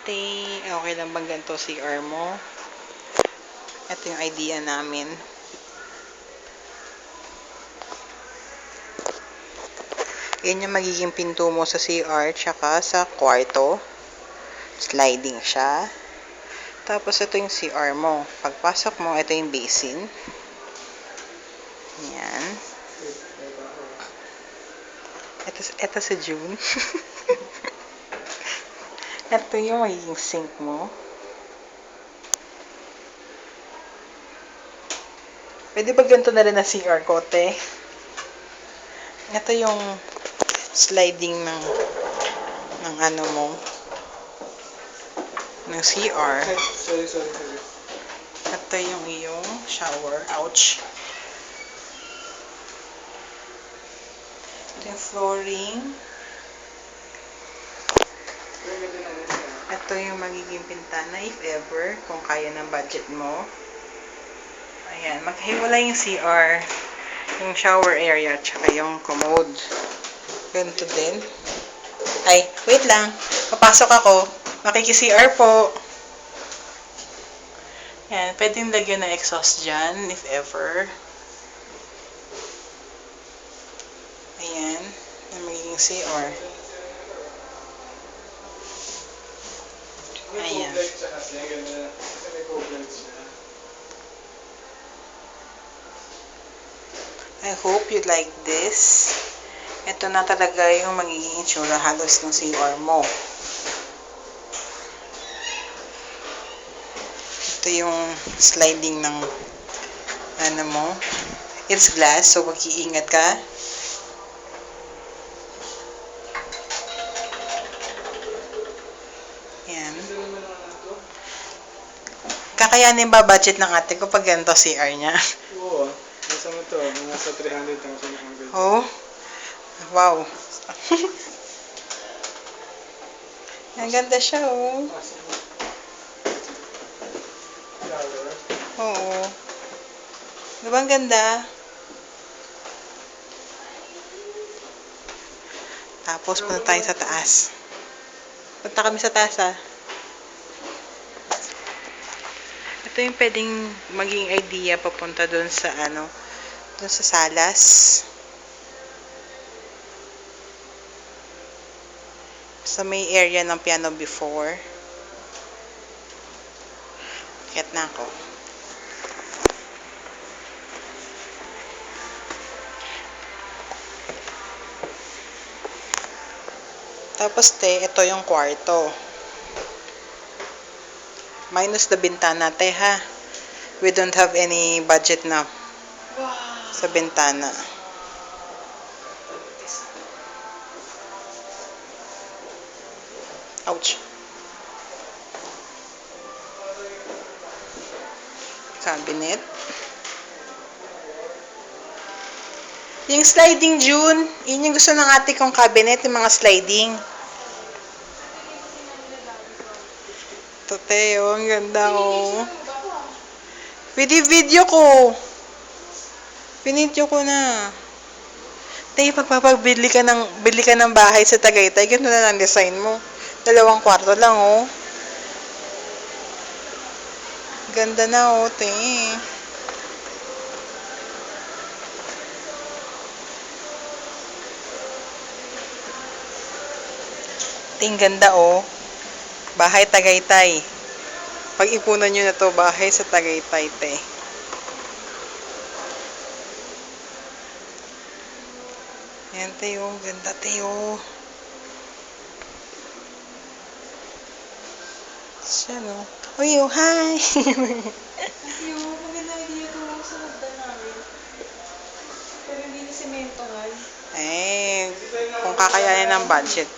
Te, okay lang bang ganito CR mo? Ito yung idea namin. Yan yung magiging pinto mo sa CR tsaka sa kwarto. Sliding siya. Tapos ito yung CR mo. Pagpasok mo, ito yung basin. Yan. Ito sa June. Ito yung magiging sink mo. Pwede ba ganito na rin na CR ko, te? Ito yung sliding ng ano mo. Ng CR. Sorry. Ito yung iyong shower. Ouch. Ito yung flooring. Ito yung magiging pintana if ever, kung kaya ng budget mo. Ayan, maghiwalay yung CR, yung shower area, tsaka yung commode. Ganito din. Ay, wait lang. Papasok ako. Makiki-CR po. Ayan, pwedeng lagyan ng exhaust dyan, if ever. Ayan, yung magiging CR. Ayan. I hope you like this. Ito na talaga yung magiging itsura halos ng CR mo. Ito yung sliding ng ano mo. It's glass, so mag-iingat ka. Ayan. Kakayanin ba budget ng ate ko pag ganito CR niya? Oo. Nasa mo to? Nasa 300,000. Oh. Wow. Ang ganda siya, oh. Oo. Diba ang ganda? Tapos, punta tayo sa taas. Punta kami sa taas, ah. Ito yung pwedeng maging idea papunta doon sa ano, doon sa salas. Sa may area ng piano before. Akyat na ako. Tapos, te, ito yung kwarto. Minus the bintana, te, ha? We don't have any budget na sa bintana. Ouch. Cabinet. Yung sliding, June, yun yung gusto ng ate kong cabinet, yung mga sliding. Ito, te, oh, ang ganda, oh. Video ko. Pinidyo ko na. Te, bili ka ng bahay sa Tagaytay, ganito na lang design mo. 2 kwarto lang, oh. Ganda na, oh, te. Ting ganda, oh. Bahay Tagaytay. Pag-ipunan nyo na to, bahay sa Tagaytay, te. Ayan, te, oh. Ganda, te, oh. Siya, no? Uy, oh, hi! Ay, oh, maganda idea ito sa hagdan namin. Pero hindi na sementohan. Eh, kung kakayanin ng budget.